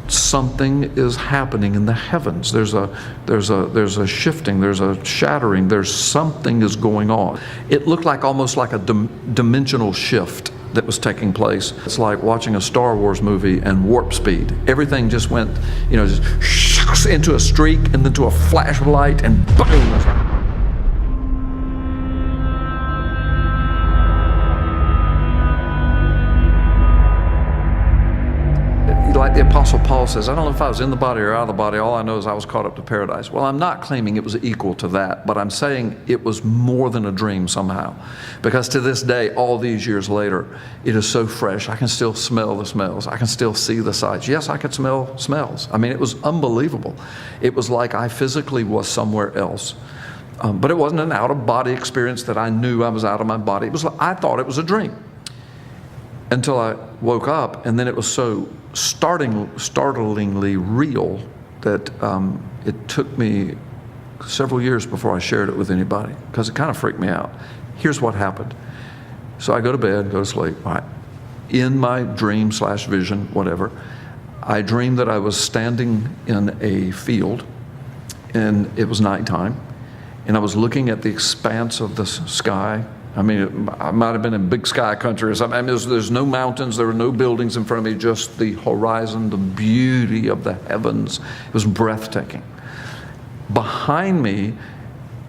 something is happening in the heavens. There's a shifting, there's a shattering, there's something is going on. It looked like almost like a dimensional shift that was taking place. It's like watching a Star Wars movie and warp speed. Everything just went, just into a streak and then to a flash of light and boom. Like the Apostle Paul says, I don't know if I was in the body or out of the body. All I know is I was caught up to paradise. Well, I'm not claiming it was equal to that, but I'm saying it was more than a dream somehow. Because to this day, all these years later, it is so fresh. I can still smell the smells. I can still see the sights. Yes, I could smell smells. I mean, it was unbelievable. It was like I physically was somewhere else. But it wasn't an out-of-body experience that I knew I was out of my body. It was like, I thought it was a dream. Until I woke up, and then it was so startlingly real that it took me several years before I shared it with anybody, because it kind of freaked me out. Here's what happened. So I go to bed, go to sleep. All right. In my dream / vision, whatever, I dreamed that I was standing in a field, and it was nighttime, and I was looking at the expanse of the sky. I mean, I might have been in big sky country or something. I mean, there's no mountains, there were no buildings in front of me, just the horizon, the beauty of the heavens. It was breathtaking. Behind me,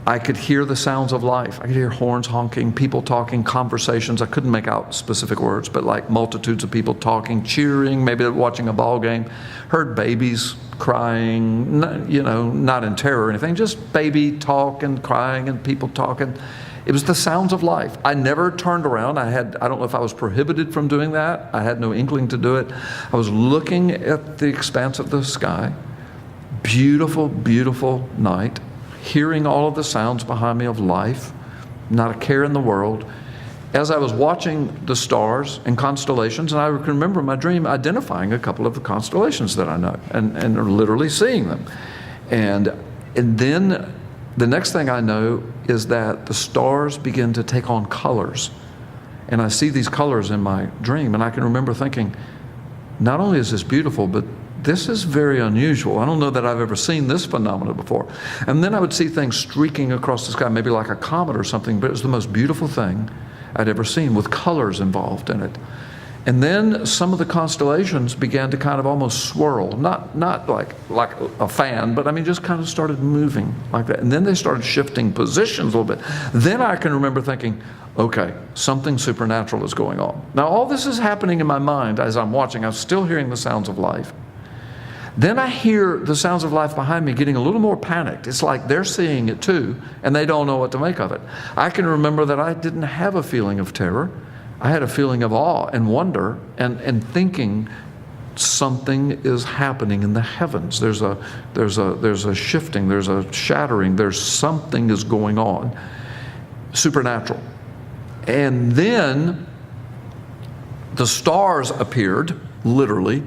I could hear the sounds of life. I could hear horns honking, people talking, conversations. I couldn't make out specific words, but like multitudes of people talking, cheering, maybe they're watching a ball game. Heard babies crying, not in terror or anything, just baby talk and crying and people talking. It was the sounds of life. I never turned around. I don't know if I was prohibited from doing that. I had no inkling to do it. I was looking at the expanse of the sky. Beautiful, beautiful night. Hearing all of the sounds behind me of life. Not a care in the world. As I was watching the stars and constellations, and I can remember in my dream identifying a couple of the constellations that I know and literally seeing them. And then the next thing I know is that the stars begin to take on colors. And I see these colors in my dream, and I can remember thinking, not only is this beautiful, but this is very unusual. I don't know that I've ever seen this phenomenon before. And then I would see things streaking across the sky, maybe like a comet or something, but it was the most beautiful thing I'd ever seen with colors involved in it. And then some of the constellations began to kind of almost swirl, not like a fan, but I mean just kind of started moving like that. And then they started shifting positions a little bit. Then I can remember thinking, okay, something supernatural is going on. Now all this is happening in my mind as I'm watching. I'm still hearing the sounds of life. Then I hear the sounds of life behind me getting a little more panicked. It's like they're seeing it too, and they don't know what to make of it. I can remember that I didn't have a feeling of terror. I had a feeling of awe and wonder and thinking something is happening in the heavens. There's a shifting, there's a shattering, there's something is going on, supernatural. And then the stars appeared, literally,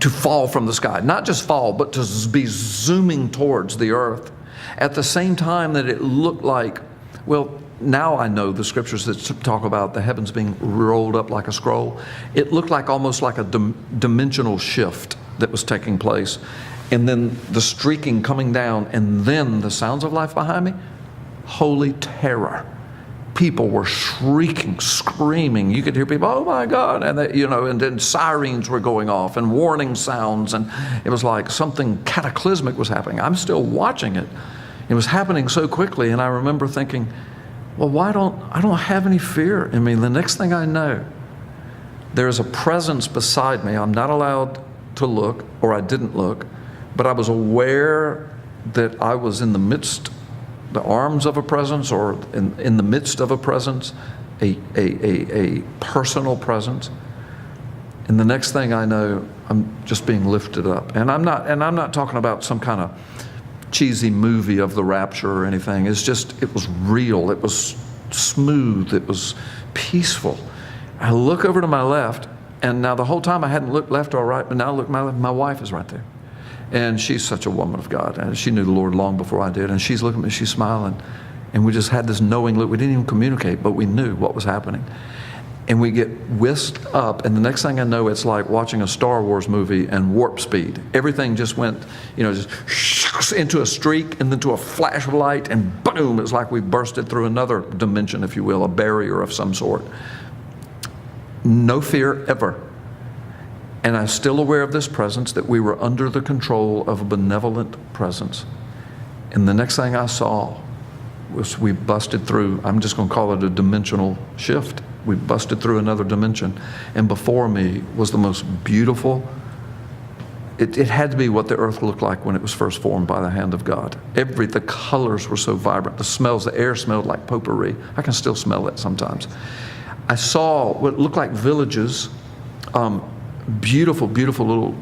to fall from the sky. Not just fall, but to be zooming towards the earth. At the same time that it looked like, well, now I know the scriptures that talk about the heavens being rolled up like a scroll. It looked like almost like a dimensional shift that was taking place. And then the streaking coming down, and then the sounds of life behind me. Holy terror. People were shrieking, screaming. You could hear people, oh my God, and they, and then sirens were going off and warning sounds, and it was like something cataclysmic was happening. I'm still watching it. It was happening so quickly, and I remember thinking, well, I don't have any fear in me. The next thing I know, there is a presence beside me. I'm not allowed to look, or I didn't look, but I was aware that I was in the midst, the arms of a presence, or in the midst of a presence, a personal presence. And the next thing I know, I'm just being lifted up. And I'm not talking about some kind of cheesy movie of the rapture or anything. It's just, it was real. It was smooth. It was peaceful. I look over to my left, and now the whole time I hadn't looked left or right, but now I look to my left, my wife is right there. And she's such a woman of God. And she knew the Lord long before I did. And she's looking at me, she's smiling. And we just had this knowing look. We didn't even communicate, but we knew what was happening. and we get whisked up, and the next thing I know, it's like watching a Star Wars movie and warp speed. Everything just went, just into a streak and then to a flash of light, and boom, it's like we bursted through another dimension, if you will, a barrier of some sort. No fear ever. And I'm still aware of this presence, that we were under the control of a benevolent presence. And the next thing I saw was we busted through, I'm just going to call it a dimensional shift. We busted through another dimension. And before me was the most beautiful, it had to be what the earth looked like when it was first formed by the hand of God. The colors were so vibrant. The smells, the air smelled like potpourri. I can still smell it sometimes. I saw what looked like villages, beautiful, beautiful little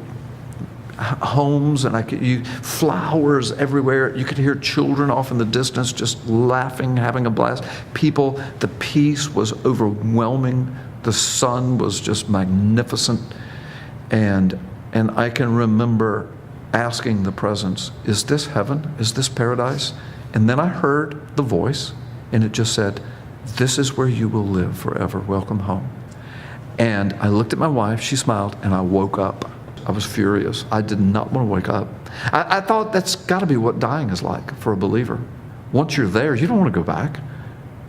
homes, and flowers everywhere. You could hear children off in the distance just laughing, having a blast. People, the peace was overwhelming. The sun was just magnificent. And I can remember asking the presence, is this heaven? Is this paradise? And then I heard the voice, and it just said, this is where you will live forever. Welcome home. And I looked at my wife, she smiled, and I woke up. I was furious. I did not want to wake up. I thought that's got to be what dying is like for a believer. Once you're there, you don't want to go back.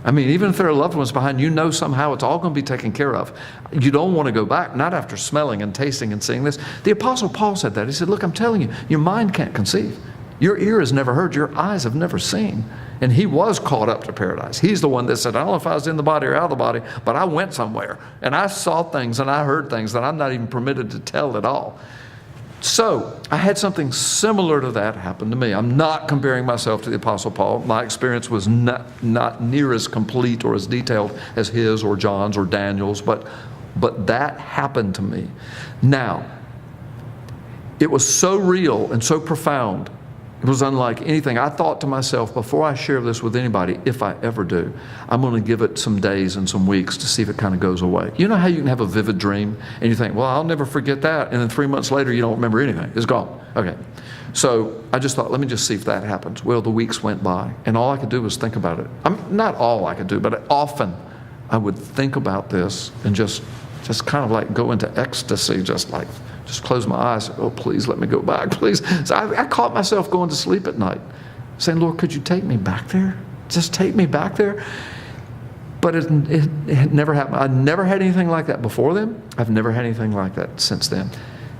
I mean, even if there are loved ones behind, somehow it's all going to be taken care of. You don't want to go back, not after smelling and tasting and seeing this. The Apostle Paul said that. He said, look, I'm telling you, your mind can't conceive. Your ear has never heard, your eyes have never seen. And he was caught up to paradise. He's the one that said, I don't know if I was in the body or out of the body, but I went somewhere. And I saw things and I heard things that I'm not even permitted to tell at all. So I had something similar to that happen to me. I'm not comparing myself to the Apostle Paul. My experience was not near as complete or as detailed as his or John's or Daniel's, but that happened to me. Now, it was so real and so profound. It was unlike anything. I thought to myself, before I share this with anybody, if I ever do, I'm going to give it some days and some weeks to see if it kind of goes away. You know how you can have a vivid dream and you think, well, I'll never forget that. And then 3 months later, you don't remember anything. It's gone. Okay. So I just thought, let me just see if that happens. Well, the weeks went by and all I could do was think about it. Not all I could do, but often I would think about this and just kind of like go into ecstasy, just close my eyes. Oh, please let me go back, please. So I caught myself going to sleep at night, saying, Lord, could you take me back there? Just take me back there. But it never happened. I never had anything like that before then. I've never had anything like that since then.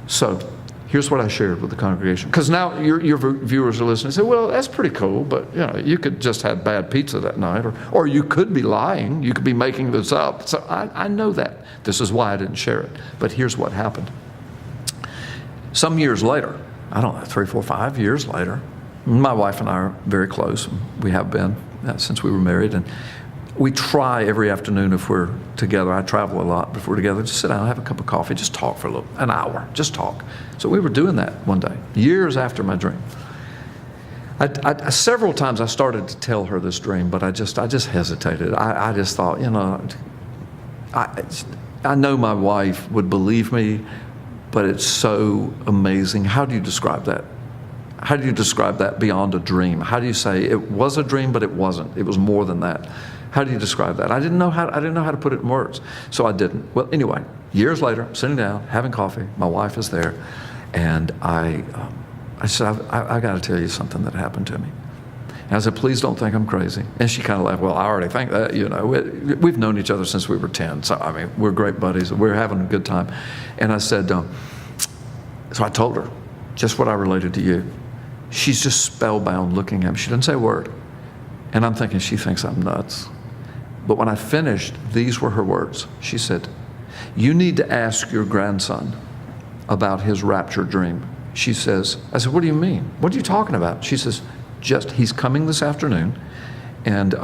So here's what I shared with the congregation. Because now your viewers are listening and say, well, that's pretty cool, but you could just have bad pizza that night, or you could be lying. You could be making this up. So I know that. This is why I didn't share it. But here's what happened. Some years later, I don't know, 3, 4, 5 years later, my wife and I are very close. We have been since we were married. And we try every afternoon if we're together. I travel a lot. If we're together, just sit down, have a cup of coffee, just talk for an hour, just talk. So we were doing that one day, years after my dream. Several times I started to tell her this dream, but I just hesitated. I just thought, I know my wife would believe me, but it's so amazing. How do you describe that? How do you describe that beyond a dream? How do you say it was a dream, but it wasn't? It was more than that. How do you describe that? I didn't know how to put it in words, so I didn't. Well, anyway, years later, I'm sitting down, having coffee. My wife is there, and I said, I got to tell you something that happened to me. And I said, please don't think I'm crazy. And she kind of laughed. Well, I already think that. We've known each other since we were 10. So I mean, we're great buddies. We're having a good time. And I said, so I told her just what I related to you. She's just spellbound looking at me. She doesn't say a word. And I'm thinking, she thinks I'm nuts. But when I finished, these were her words. She said, you need to ask your grandson about his rapture dream. She says, I said, what do you mean? What are you talking about? She says, he's coming this afternoon. And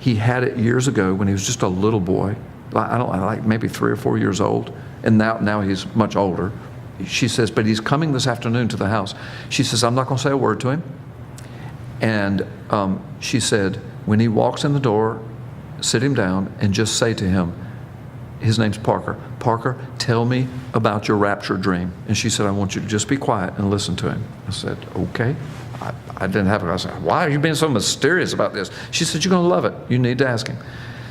he had it years ago when he was just a little boy. Like maybe 3 or 4 years old. And now he's much older. She says, but he's coming this afternoon to the house. She says, I'm not going to say a word to him. And she said, when he walks in the door, sit him down and just say to him, his name's Parker. Parker, tell me about your rapture dream. And she said, I want you to just be quiet and listen to him. I said, okay. I didn't have it. I said, why are you being so mysterious about this? She said, you're going to love it. You need to ask him.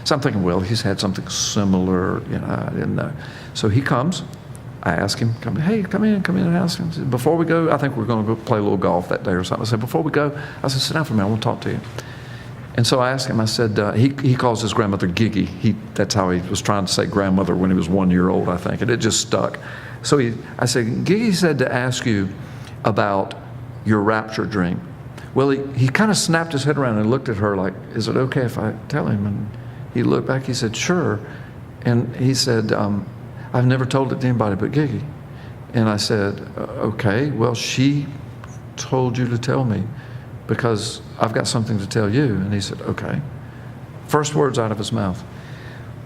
So I'm thinking, well, he's had something similar, I didn't know. So he comes. I ask him, hey, come in and ask him. Said, before we go, I think we're going to go play a little golf that day or something. I said, before we go, I said, sit down for a minute, I want to talk to you. And so I asked him, I said, he calls his grandmother Giggy. That's how he was trying to say grandmother when he was 1 year old, I think, and it just stuck. So I said, Giggy said to ask you about your rapture dream. Well, he kind of snapped his head around and looked at her like, is it okay if I tell him? And he looked back, he said, sure. And he said, I've never told it to anybody but Giggy. And I said, okay, well, she told you to tell me because I've got something to tell you. And he said, okay. First words out of his mouth.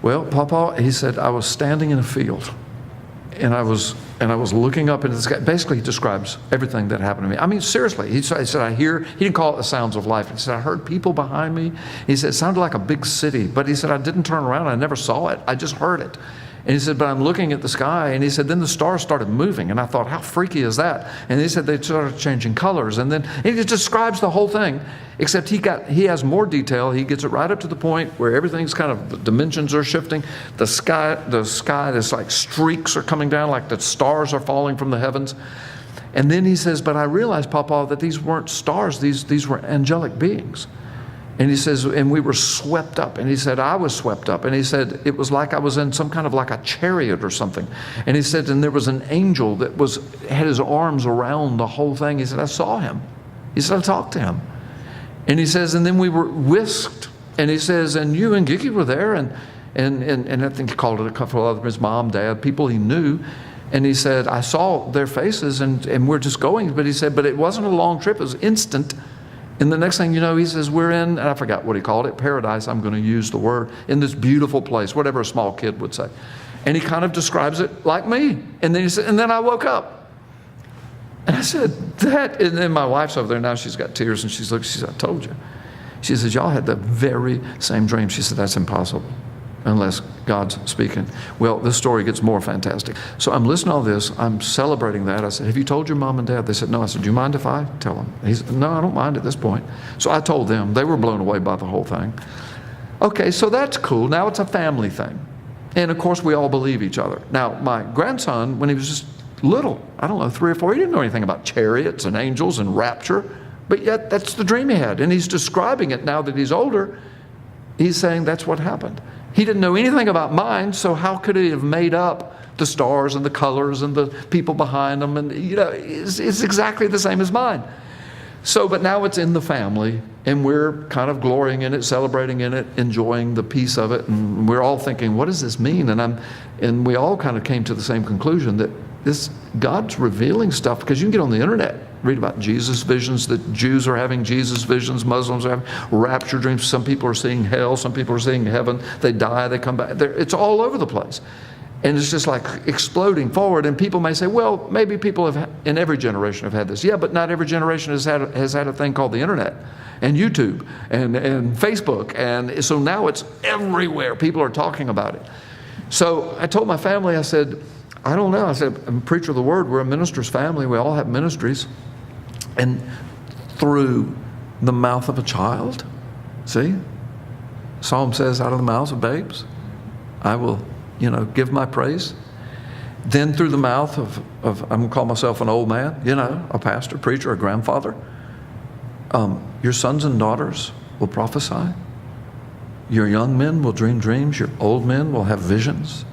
Well, Papa, he said, I was standing in a field and I was looking up into the sky. Basically, he describes everything that happened to me. I mean, seriously, he said, he didn't call it the sounds of life. He said, I heard people behind me. He said, it sounded like a big city, but he said, I didn't turn around. I never saw it. I just heard it. And he said, but I'm looking at the sky. And he said, then the stars started moving. And I thought, how freaky is that? And he said, they started changing colors. And then he just describes the whole thing, except he has more detail. He gets it right up to the point where everything's kind of, the dimensions are shifting. The sky, there's like streaks are coming down, like the stars are falling from the heavens. And then he says, but I realized, Papa, that these weren't stars. These were angelic beings. And he says, and we were swept up. And he said, I was swept up. And he said, it was like I was in some kind of like a chariot or something. And he said, and there was an angel that had his arms around the whole thing. He said, I saw him. He said, I talked to him. And he says, and then we were whisked. And he says, and you and Giggy were there. And I think he called it a couple of others, Mom, Dad, people he knew. And he said, I saw their faces and we're just going. But he said, but it wasn't a long trip. It was instant. And the next thing you know, he says, we're in, and I forgot what he called it, paradise, I'm going to use the word, in this beautiful place, whatever a small kid would say. And he kind of describes it like me. And then he said, and then I woke up. And I said, and then my wife's over there now, she's got tears, and she said, I told you. She says, y'all had the very same dream. She said, that's impossible unless God's speaking. Well, this story gets more fantastic. So I'm listening to all this. I'm celebrating that. I said, have you told your mom and dad? They said, no. I said, do you mind if I tell them? He said, no, I don't mind at this point. So I told them. They were blown away by the whole thing. Okay, so that's cool. Now it's a family thing. And of course, we all believe each other. Now, my grandson, when he was just little, I don't know, 3 or 4, he didn't know anything about chariots and angels and rapture. But yet, that's the dream he had. And he's describing it now that he's older. He's saying that's what happened. He didn't know anything about mine, so how could he have made up the stars and the colors and the people behind them? And, it's exactly the same as mine. So, but now it's in the family, and we're kind of glorying in it, celebrating in it, enjoying the peace of it, and we're all thinking, what does this mean? And we all kind of came to the same conclusion that God's revealing stuff, because you can get on the internet, read about Jesus visions, that Jews are having Jesus visions, Muslims are having rapture dreams. Some people are seeing hell, some people are seeing heaven. They die, they come back. It's all over the place. And it's just like exploding forward. And people may say, well, maybe people in every generation have had this. Yeah, but not every generation has had a thing called the internet and YouTube and Facebook. And so now it's everywhere. People are talking about it. So I told my family, I said, I don't know. I said, I'm a preacher of the word. We're a minister's family. We all have ministries. And through the mouth of a child, see? Psalm says, out of the mouths of babes, I will, give my praise. Then through the mouth of I'm going to call myself an old man, a pastor, preacher, a grandfather. Your sons and daughters will prophesy. Your young men will dream dreams. Your old men will have visions.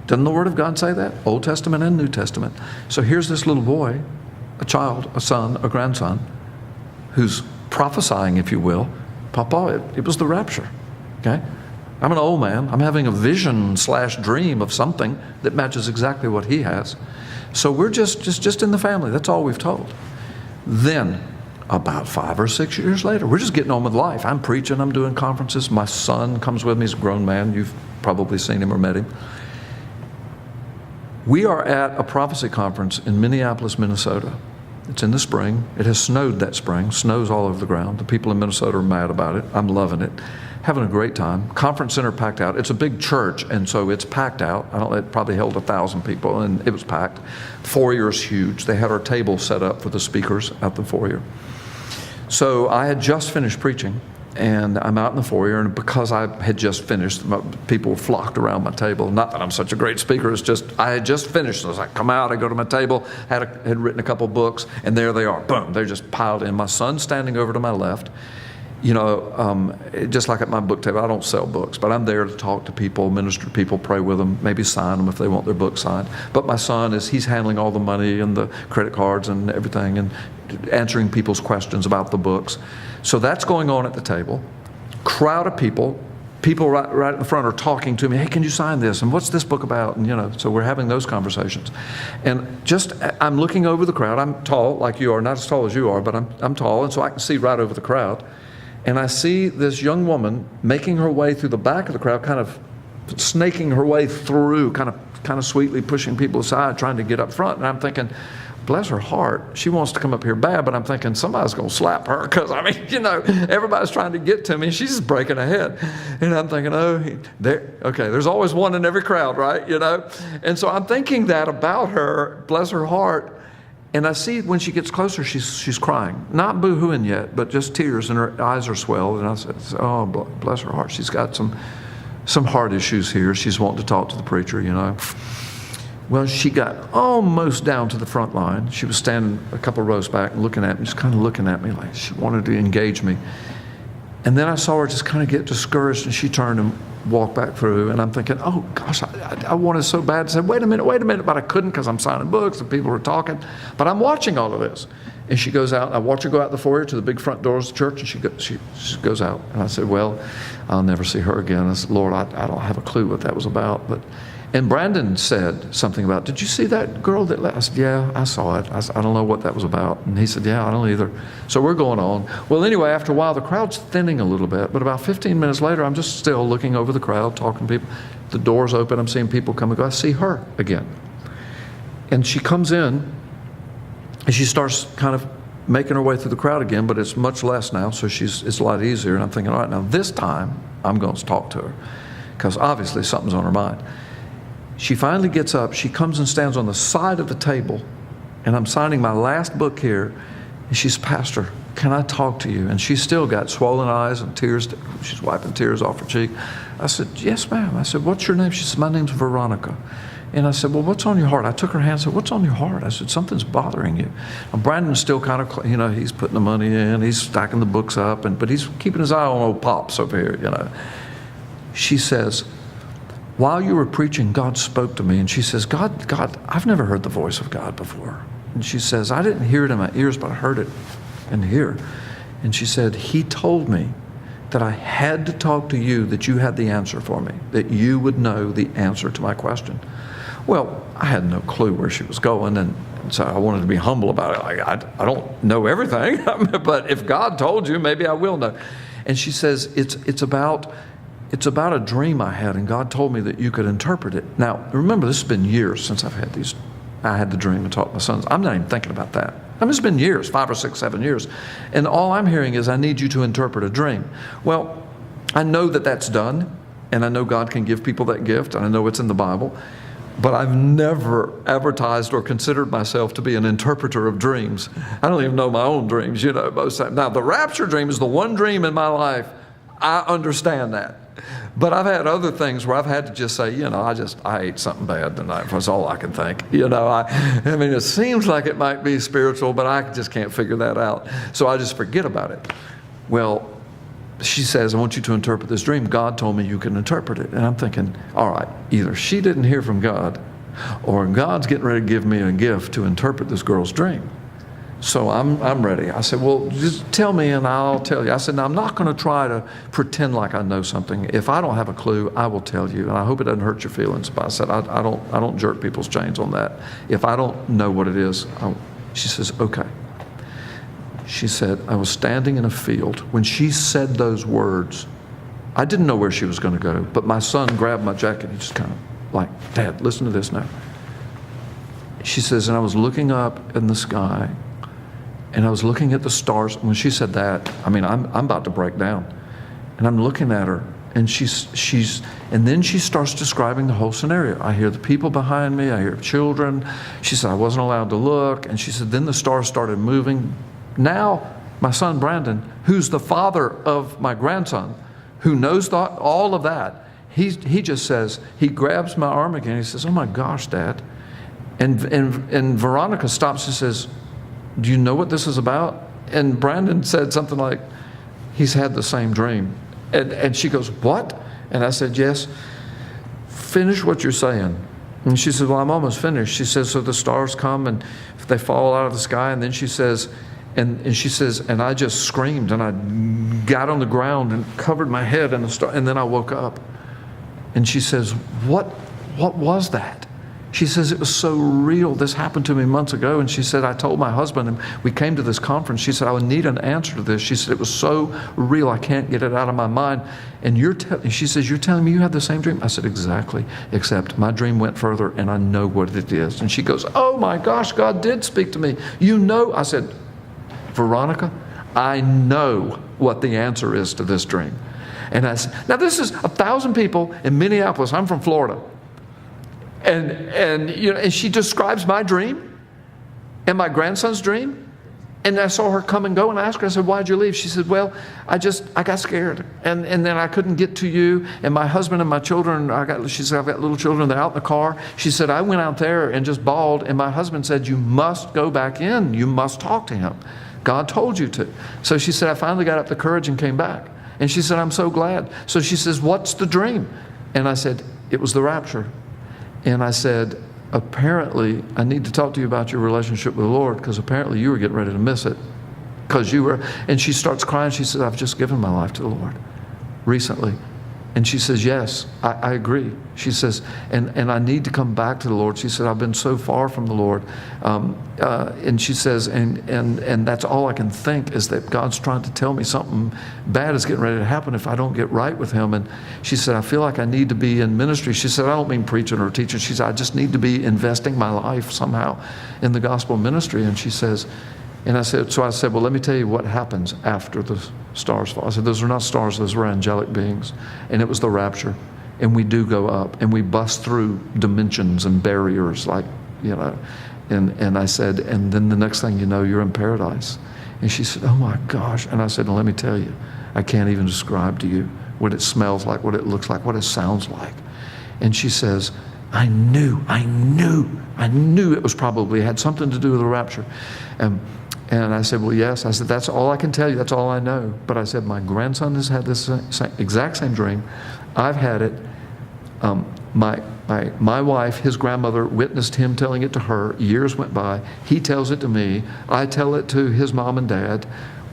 Doesn't the Word of God say that? Old Testament and New Testament. So here's this little boy, a child, a son, a grandson, who's prophesying, if you will. Papa, it was the rapture, okay? I'm an old man. I'm having a vision/dream of something that matches exactly what he has. So we're just in the family. That's all we've told. Then, about 5 or 6 years later, we're just getting on with life. I'm preaching. I'm doing conferences. My son comes with me. He's a grown man. You've probably seen him or met him. We are at a prophecy conference in Minneapolis, Minnesota. It's in the spring. It has snowed that spring. Snows all over the ground. The people in Minnesota are mad about it. I'm loving it. Having a great time. Conference center packed out. It's a big church, and so it's packed out. It probably held 1,000 people, and it was packed. Foyer is huge. They had our table set up for the speakers at the foyer. So I had just finished preaching, And I'm out in the foyer, and because I had just finished, people flocked around my table. Not that I'm such a great speaker, it's just I had just finished. So as I come out, I go to my table, had written a couple books, and there they are. Boom, they're just piled in. My son's standing over to my left. You know, just like at my book table, I don't sell books, but I'm there to talk to people, minister to people, pray with them, maybe sign them if they want their book signed. But my son he's handling all the money and the credit cards and everything and answering people's questions about the books. So that's going on at the table. Crowd of people right in the front are talking to me. Hey, can you sign this? And what's this book about? And, you know, so we're having those conversations. And I'm looking over the crowd. I'm tall like you are, not as tall as you are, but I'm tall, and so I can see right over the crowd. And I see this young woman making her way through the back of the crowd, kind of snaking her way through, kind of sweetly pushing people aside, trying to get up front. And I'm thinking, bless her heart, she wants to come up here bad, but I'm thinking somebody's going to slap her because, I mean, you know, everybody's trying to get to me. She's just breaking ahead. And I'm thinking, there's always one in every crowd, right? You know? And so I'm thinking that about her, bless her heart. And I see when she gets closer, she's crying. Not boo-hooing yet, but just tears, and her eyes are swelled. And I said, oh, bless her heart. She's got some heart issues here. She's wanting to talk to the preacher, you know. Well, she got almost down to the front line. She was standing a couple rows back and looking at me, just kind of looking at me like she wanted to engage me. And then I saw her just kind of get discouraged, and she turned and walked back through. And I'm thinking, oh gosh, I wanted so bad to say, wait a minute, but I couldn't because I'm signing books and people were talking. But I'm watching all of this. And she goes out, and I watch her go out the foyer to the big front doors of the church, and she goes out. And I said, well, I'll never see her again. I said, Lord, I don't have a clue what that was about. And Brandon said something about, did you see that girl that left? I said, yeah, I saw it. I don't know what that was about. And he said, yeah, I don't either. So we're going on. Well, anyway, after a while, the crowd's thinning a little bit. But about 15 minutes later, I'm just still looking over the crowd, talking to people. The door's open. I'm seeing people come and go. I see her again. And she comes in, and she starts kind of making her way through the crowd again, but it's much less now, so it's a lot easier. And I'm thinking, all right, now this time, I'm going to talk to her, because obviously something's on her mind. She finally gets up, she comes and stands on the side of the table, and I'm signing my last book here, and she's, Pastor, can I talk to you? And she's still got swollen eyes and tears, she's wiping tears off her cheek. I said, yes, ma'am. I said, what's your name? She said, my name's Veronica. And I said, well, what's on your heart? I took her hand and said, what's on your heart? I said, something's bothering you. And Brandon's still kind of, you know, he's putting the money in, he's stacking the books up, but he's keeping his eye on old Pops over here, you know. She says, while you were preaching, God spoke to me. And she says, God, I've never heard the voice of God before. And she says, I didn't hear it in my ears, but I heard it in here. And she said, he told me that I had to talk to you, that you had the answer for me, that you would know the answer to my question. Well, I had no clue where she was going, and so I wanted to be humble about it. Like, I don't know everything, but if God told you, maybe I will know. And she says, it's about a dream I had, and God told me that you could interpret it. Now, remember, this has been years since I had the dream and taught my sons. I'm not even thinking about that. I mean, it's been years, 5 or 6, 7 years. And all I'm hearing is, I need you to interpret a dream. Well, I know that that's done, and I know God can give people that gift, and I know it's in the Bible, but I've never advertised or considered myself to be an interpreter of dreams. I don't even know my own dreams, you know, most times. Now, the rapture dream is the one dream in my life. I understand that. But I've had other things where I've had to just say, you know, I ate something bad tonight. That's all I can think. You know, I mean, it seems like it might be spiritual, but I just can't figure that out. So I just forget about it. Well, she says, I want you to interpret this dream. God told me you can interpret it. And I'm thinking, all right, either she didn't hear from God, or God's getting ready to give me a gift to interpret this girl's dream. So I'm ready. I said, well, just tell me and I'll tell you. I said, now, I'm not going to try to pretend like I know something. If I don't have a clue, I will tell you. And I hope it doesn't hurt your feelings. But I said, I don't jerk people's chains on that. If I don't know what it is, she says, okay. She said, I was standing in a field. When she said those words, I didn't know where she was going to go. But my son grabbed my jacket. He just kind of like, Dad, listen to this now. She says, and I was looking up in the sky, and I was looking at the stars. When she said that, I mean, I'm about to break down. And I'm looking at her, and and then she starts describing the whole scenario. I hear the people behind me. I hear children. She said, I wasn't allowed to look. And she said, then the stars started moving. Now, My son Brandon, who's the father of my grandson, who knows all of that, he just says, he grabs my arm again. He says, "Oh my gosh, Dad." And Veronica stops and says, "Do you know what this is about?" And Brandon said something like, "He's had the same dream." And she goes, "What?" And I said, "Yes. Finish what you're saying." And she said, "Well, I'm almost finished." She says, "So the stars come and they fall out of the sky." And then she says, and she says, "And I just screamed and I got on the ground and covered my head in the star, and then I woke up." And she says, What was that?" She says, "It was so real. This happened to me months ago." And she said, "I told my husband, and we came to this conference." She said, "I would need an answer to this." She said, "It was so real. I can't get it out of my mind." And she says, "You're telling me you had the same dream?" I said, "Exactly, except my dream went further and I know what it is." And she goes, "Oh my gosh, God did speak to me. You know." I said, "Veronica, I know what the answer is to this dream." And I said, now this is 1,000 people in Minneapolis. I'm from Florida. And she describes my dream and my grandson's dream. And I saw her come and go, and I asked her, I said, "Why'd you leave?" She said, "Well, I got scared. And then I couldn't get to you. And my husband and my children, she said, I've got little children, they're out in the car." She said, "I went out there and just bawled. And my husband said, 'You must go back in. You must talk to him. God told you to.'" So she said, "I finally got up the courage and came back." And she said, "I'm so glad." So she says, "What's the dream?" And I said, "It was the rapture." And I said, "Apparently, I need to talk to you about your relationship with the Lord, because apparently you were getting ready to miss it. Because you were," and she starts crying. She says, "I've just given my life to the Lord recently." And she says, "Yes, I agree." She says, and I need to come back to the Lord. She said, "I've been so far from the Lord." And she says, and that's all I can think is that God's trying to tell me something bad is getting ready to happen if I don't get right with Him. And she said, "I feel like I need to be in ministry." She said, "I don't mean preaching or teaching." She said, "I just need to be investing my life somehow in the gospel ministry." And she says, and I said, "Well, let me tell you what happens after the stars fall." I said, "Those are not stars, those were angelic beings." And it was the rapture. And we do go up and we bust through dimensions and barriers, like, and I said, "And then the next thing you know, you're in paradise." And she said, "Oh my gosh." And I said, "Let me tell you, I can't even describe to you what it smells like, what it looks like, what it sounds like." And she says, I knew it was probably had something to do with the rapture. And I said, "Well, yes." I said, "That's all I can tell you. That's all I know." But I said, "My grandson has had this exact same dream. I've had it. My wife, his grandmother, witnessed him telling it to her. Years went by. He tells it to me. I tell it to his mom and dad.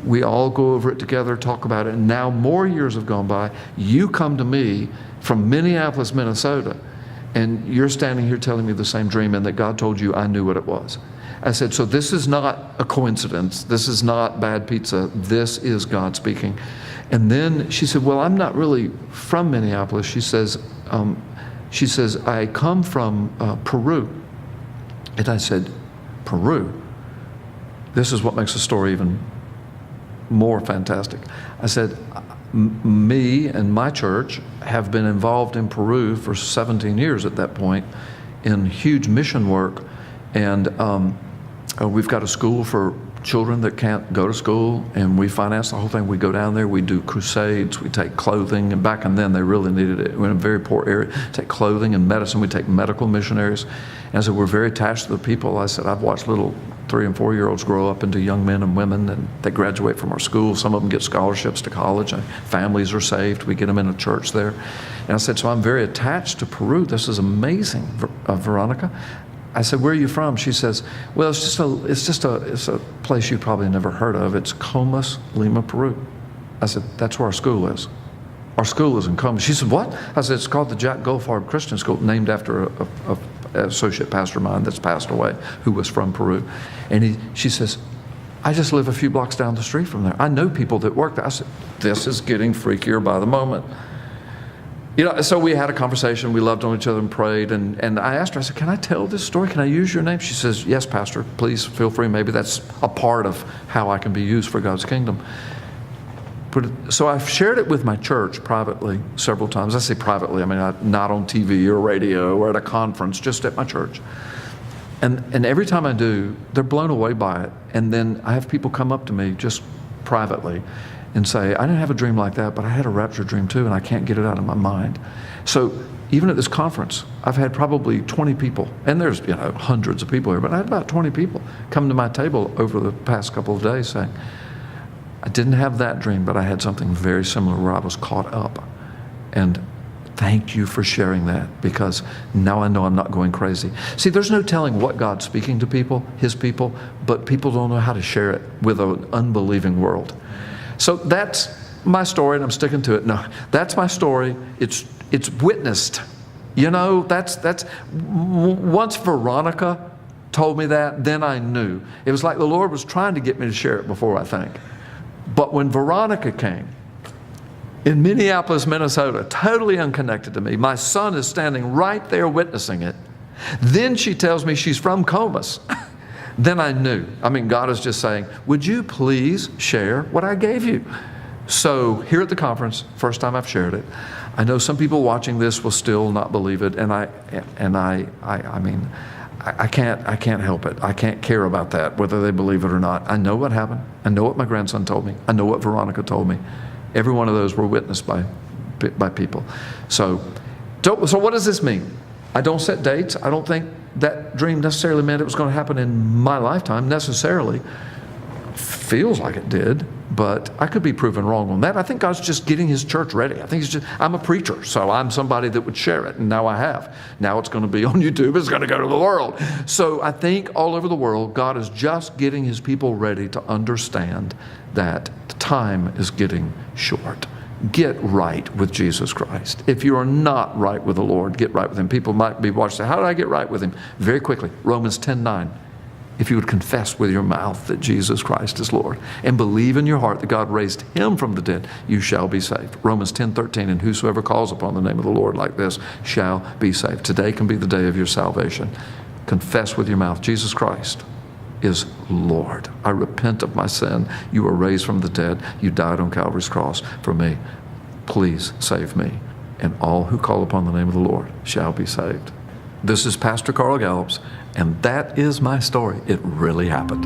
We all go over it together, talk about it. And now more years have gone by. You come to me from Minneapolis, Minnesota, and you're standing here telling me the same dream and that God told you I knew what it was." I said, "So this is not a coincidence. This is not bad pizza. This is God speaking." And then she said, "Well, I'm not really from Minneapolis." She says, "I come from Peru." And I said, "Peru? This is what makes the story even more fantastic." I said, "Me and my church have been involved in Peru for 17 years at that point in huge mission work. And we've got a school for children that can't go to school, and we finance the whole thing. We go down there, we do crusades, we take clothing, and back then they really needed it. We're in a very poor area. Take clothing and medicine. We take medical missionaries. And so we're very attached to the people." I said, "I've watched little 3- and 4-year-olds grow up into young men and women, and they graduate from our school. Some of them get scholarships to college, and families are saved. We get them in a church there." And I said, "So I'm very attached to Peru. This is amazing, Veronica." I said, "Where are you from?" She says, "Well, it's a place you probably never heard of. It's Comas, Lima, Peru." I said, "That's where our school is. Our school is in Comas." She said, "What?" I said, "It's called the Jack Goldfarb Christian School, named after an associate pastor of mine that's passed away, who was from Peru." And she says, "I just live a few blocks down the street from there. I know people that work there." I said, "This is getting freakier by the moment." So we had a conversation. We loved on each other and prayed. And I asked her, I said, "Can I tell this story? Can I use your name?" She says, "Yes, Pastor, please feel free. Maybe that's a part of how I can be used for God's kingdom." So I've shared it with my church privately several times. I say privately, I mean, not on TV or radio or at a conference, just at my church. And every time I do, they're blown away by it. And then I have people come up to me just privately and say, I didn't have a dream like that, but I had a rapture dream too, and I can't get it out of my mind. So even at this conference, I've had probably 20 people, and there's hundreds of people here, but I had about 20 people come to my table over the past couple of days saying, I didn't have that dream, but I had something very similar where I was caught up. And thank you for sharing that, because now I know I'm not going crazy. See, there's no telling what God's speaking to people, His people, but people don't know how to share it with an unbelieving world. So that's my story, and I'm sticking to it. No, that's my story. It's witnessed. That's once Veronica told me that, then I knew. It was like the Lord was trying to get me to share it before, I think. But when Veronica came, in Minneapolis, Minnesota, totally unconnected to me, my son is standing right there witnessing it. Then she tells me she's from Comus. Then I knew. God is just saying, would you please share what I gave you? So here at the conference, first time I've shared it. I know some people watching this will still not believe it, and I can't help it. I can't care about that, whether they believe it or not. I know what happened. I know what my grandson told me. I know what Veronica told me. Every one of those were witnessed by people. So what does this mean? I don't set dates. I don't think that dream necessarily meant it was going to happen in my lifetime necessarily. Feels like it did, but I could be proven wrong on that. I think God's just getting His church ready. I think I'm a preacher, so I'm somebody that would share it, and now I have. Now it's going to be on YouTube. It's going to go to the world. So I think all over the world, God is just getting His people ready to understand that the time is getting short. Get right with Jesus Christ. If you are not right with the Lord, get right with Him. People might be watching, how did I get right with Him? Very quickly, Romans 10:9. If you would confess with your mouth that Jesus Christ is Lord and believe in your heart that God raised Him from the dead, you shall be saved. Romans 10:13, and whosoever calls upon the name of the Lord like this shall be saved. Today can be the day of your salvation. Confess with your mouth, Jesus Christ is Lord. I repent of my sin. You were raised from the dead. You died on Calvary's cross for me. Please save me. And all who call upon the name of the Lord shall be saved. This is Pastor Carl Gallups, and that is my story. It really happened.